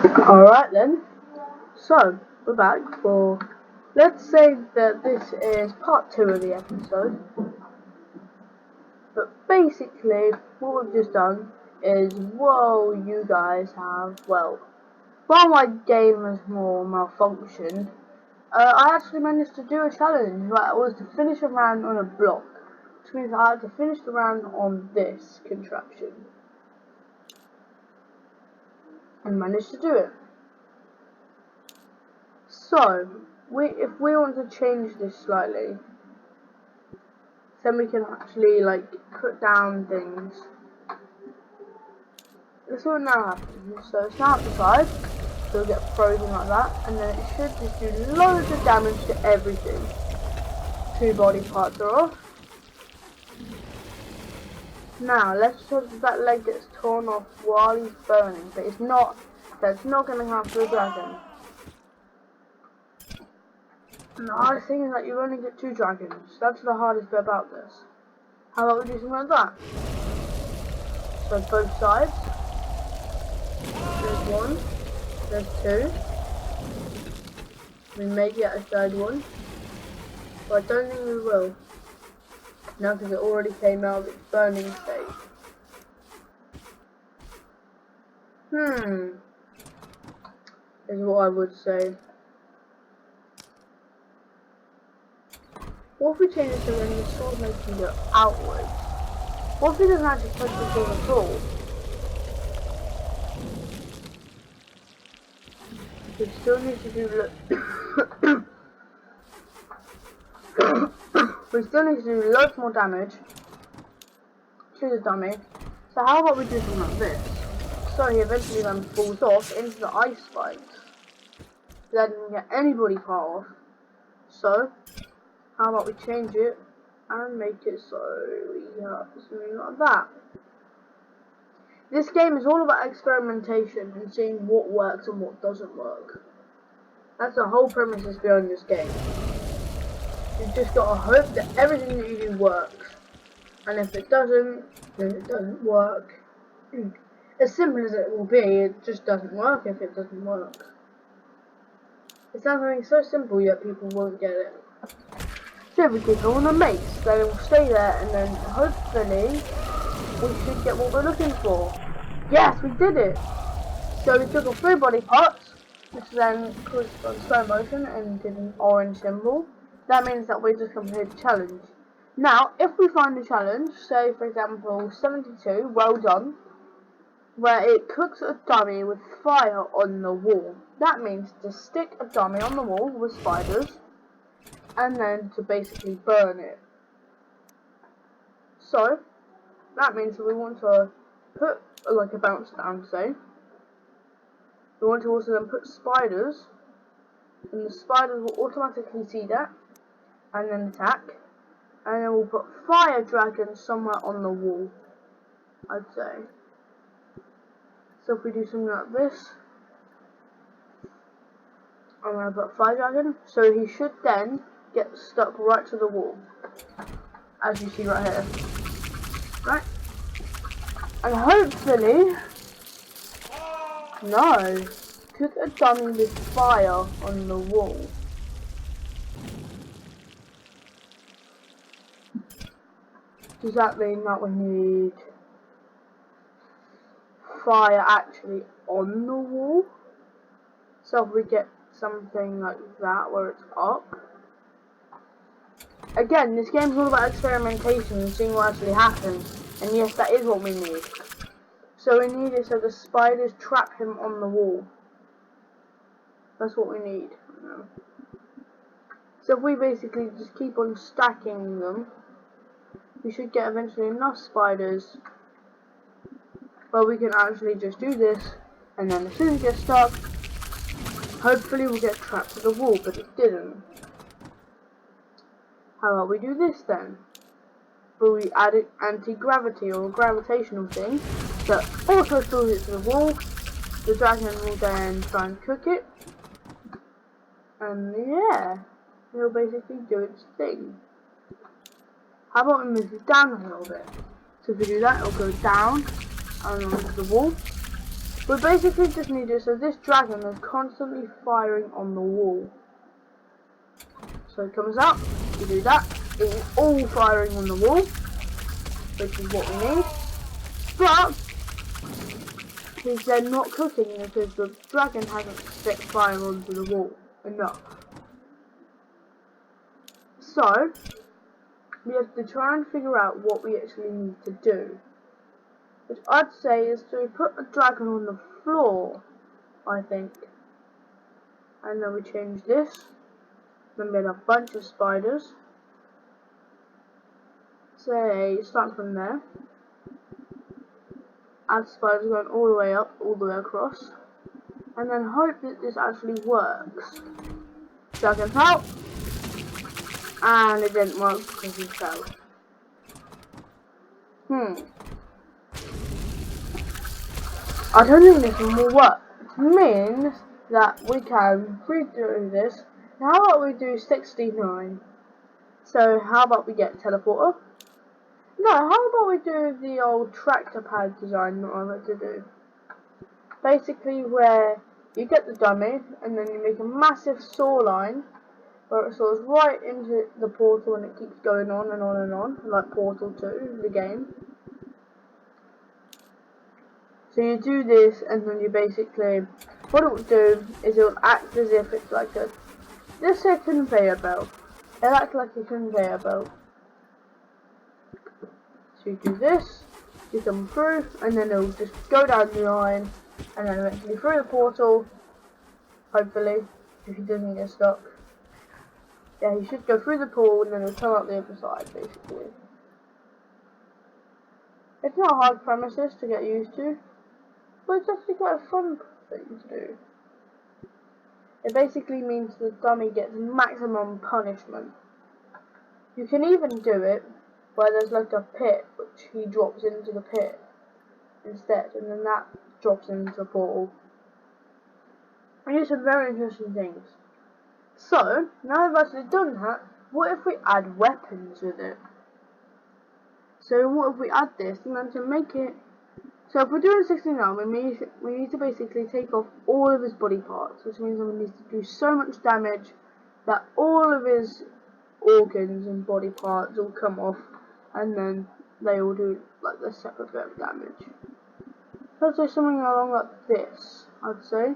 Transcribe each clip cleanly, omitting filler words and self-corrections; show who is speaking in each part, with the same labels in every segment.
Speaker 1: Alright then, so we're back for, let's say that this is part 2 of the episode, but basically what we've just done is, while you guys have, while my game has more malfunctioned, I actually managed to do a challenge. Right, it was to finish a round on a block, which means I had to finish the round on this contraption, and managed to do it. So, if we want to change this slightly, then we can actually like put down things. This is what now happens. So it's now at the side, so it'll get frozen like that, and then it should just do loads of damage to everything. 2 body parts are off. Now let's hope that leg gets torn off while he's burning, but it's not. That's not going to happen to the dragon. And the hardest thing is that you only get 2 dragons. That's the hardest bit about this. How about we do something like that? So both sides. There's 1. There's 2. We may get a 3rd one. But I don't think we will. No, because it already came out of its burning state. Is what I would say. What if we change it so then the sword makes him go outwards? What if he doesn't actually touch the sword at all? We still need to do we still need to do loads more damage to the dummy. So how about we do something like this? So he eventually then falls off into the ice spikes. That didn't get any body part off. So how about we change it and make it so we have something like that. This game is all about experimentation and seeing what works and what doesn't work. That's the whole premise behind this game. You've just got to hope that everything that you do works. And if it doesn't, then it doesn't work. As simple as it will be, it just doesn't work if it doesn't work. It's something so simple yet people won't get it. So if we keep on the mace, then it will stay there, and then hopefully we should get what we're looking for. Yes, we did it! So we took off 3 body parts, which then caused on slow motion and did an orange symbol. That means that we just completed the challenge. Now, if we find a challenge, say for example 72, well done, where it cooks a dummy with fire on the wall. That means to stick a dummy on the wall with spiders, and then to basically burn it. So that means that we want to put like a bounce down, say. We want to also then put spiders, and the spiders will automatically see that and then attack, and then we'll put fire dragons somewhere on the wall, I'd say. So if we do something like this, I'm going to put fire dragon, so he should then get stuck right to the wall, as you see right here. Right? And hopefully, no, cook a dummy with fire on the wall. Does that mean that we need fire actually on the wall? So if we get something like that where it's up. Again, this game's all about experimentation and seeing what actually happens. And yes, that is what we need. So we need it so the spiders trap him on the wall. That's what we need. So if we basically just keep on stacking them, we should get eventually enough spiders where we can actually just do this, and then as soon as it gets stuck, hopefully we'll get trapped to the wall, but it didn't. How about we do this then? Where we add an anti-gravity or a gravitational thing that also throws it to the wall. The dragon will then try and cook it, and yeah, it'll basically do its thing. How about we move it down a little bit? So if we do that, it'll go down and onto the wall. We basically just need it so this dragon is constantly firing on the wall. So it comes up, you do that, it is all firing on the wall, which is what we need. But he's then not cooking because the dragon hasn't set fire onto the wall enough. So we have to try and figure out what we actually need to do. Which I'd say is to put a dragon on the floor, I think. And then we change this. Then we get a bunch of spiders. Say, start from there. Add spiders going all the way up, all the way across. And then hope that this actually works. Dragon out. And it didn't work because he fell. I don't think this one will work. Which means that we can redo this. How about we do 69? So how about we get teleporter? No, how about we do the old tractor pad design that I like to do? Basically where you get the dummy and then you make a massive saw line where it saws right into the portal and it keeps going on and on and on, like Portal 2, the game. So you do this and then you basically, what it will do is it will act as if it's like a, let's say a conveyor belt. It'll act like a conveyor belt. So you do this, you come through, and then it'll just go down the line, and then eventually through the portal, hopefully, if he doesn't get stuck. Yeah, he should go through the pool, and then it'll come out the other side, basically. It's not a hard premises to get used to, but it's actually quite a fun thing to do. It basically means the dummy gets maximum punishment. You can even do it where there's like a pit, which he drops into the pit instead, and then that drops into the portal. And do some very interesting things. So, now I've actually done that, what if we add weapons with it? So what if we add this, and then to make it, so if we're doing 69, we need to basically take off all of his body parts, which means that we need to do so much damage that all of his organs and body parts all come off, and then they all do like a separate bit of damage. So I'd say something along like this, I'd say.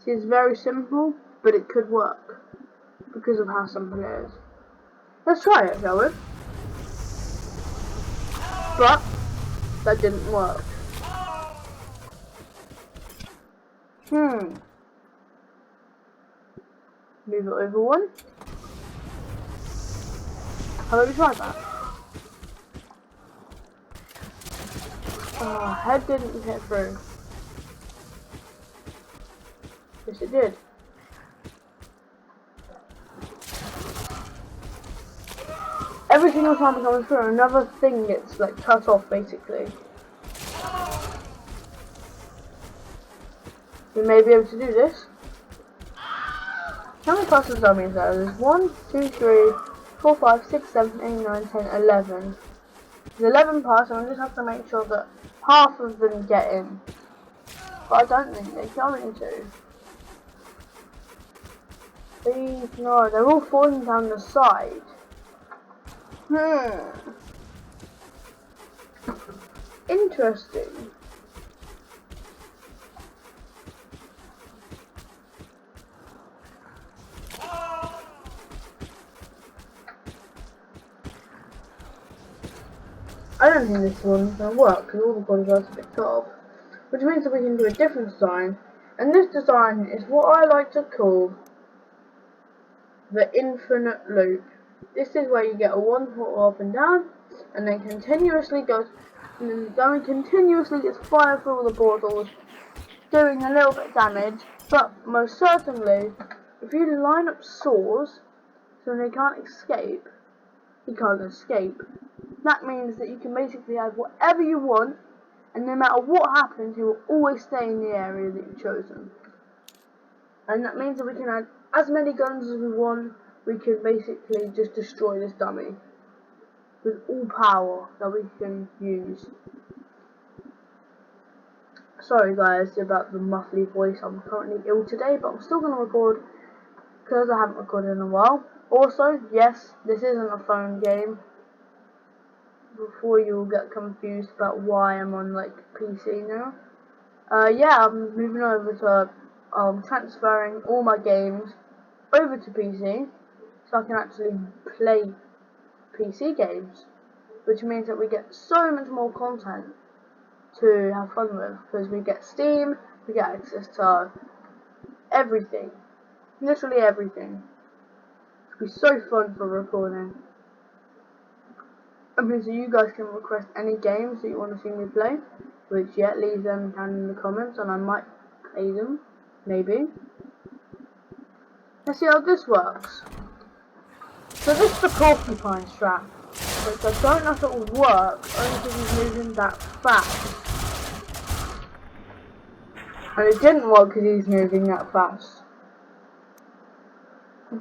Speaker 1: See, it's very simple, but it could work because of how simple it is. Let's try it, shall we? But that didn't work. Move it over one. How about we try that? Oh, head didn't get through. Yes, it did. Every single time it comes through, another thing gets like cut off, basically. We may be able to do this. How many classes dummies are there? There's 1, 2, 3, 4, 5, 6, 7, 8, 9, 10, 11. There's 11 parts, and we just have to make sure that half of them get in. But I don't think they're going to. Please, no, they're all falling down the side. Interesting. I don't think this one's going to work because all the body parts are picked off. Which means that we can do a different design. And this design is what I like to call the infinite loop. This is where you get a one portal up and down, and then continuously goes, and then the dummy continuously gets fired through all the portals, doing a little bit of damage, but most certainly, if you line up saws so they can't escape, he can't escape. That means that you can basically add whatever you want, and no matter what happens, he will always stay in the area that you've chosen. And that means that we can add as many guns as we want. We can basically just destroy this dummy. with all power that we can use. Sorry guys about the muffly voice, I'm currently ill today, but I'm still going to record because I haven't recorded in a while. Also, yes, this isn't a phone game. Before you get confused about why I'm on like PC now. Yeah, I'm moving over to transferring all my games over to PC so I can actually play PC games, which means that we get so much more content to have fun with, because we get Steam, we get access to everything, literally everything. It'll be so fun for recording. Okay, so you guys can request any games that you want to see me play, which leave them down in the comments and I might play them, maybe. Let's see how this works. So this is the porcupine strap, which I don't know if it will work, only because he's moving that fast. And it didn't work because he's moving that fast. So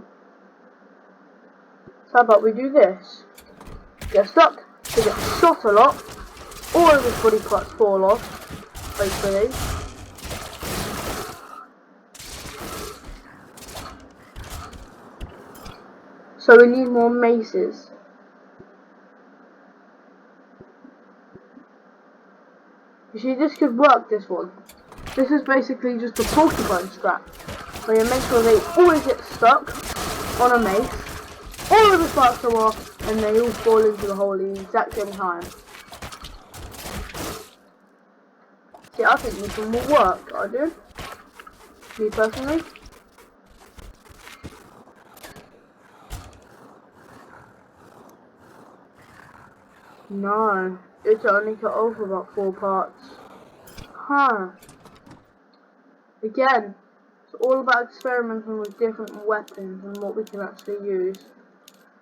Speaker 1: how about we do this? Get stuck, they get shot a lot, all of his body parts fall off, hopefully. So we need more maces. You see, this could work, this one. This is basically just a porcupine strap, where you make sure they always get stuck on a mace, all of the parts come off, and they all fall into the hole at the exact same time. See, I think this one will work, I do. Me personally. No, it's only cut off about 4 parts. Huh. Again, it's all about experimenting with different weapons and what we can actually use.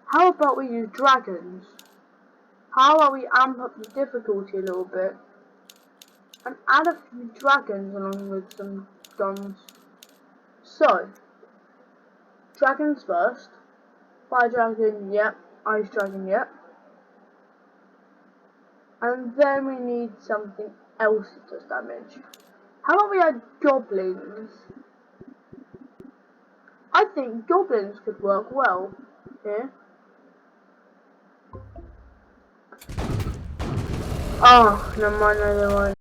Speaker 1: How about we use dragons? How about we amp up the difficulty a little bit and add a few dragons along with some guns? So, dragons first. Fire dragon, yep. Ice dragon, yep. And then we need something else that does damage. How about we add goblins? I think goblins could work well here. Oh, never mind, never mind.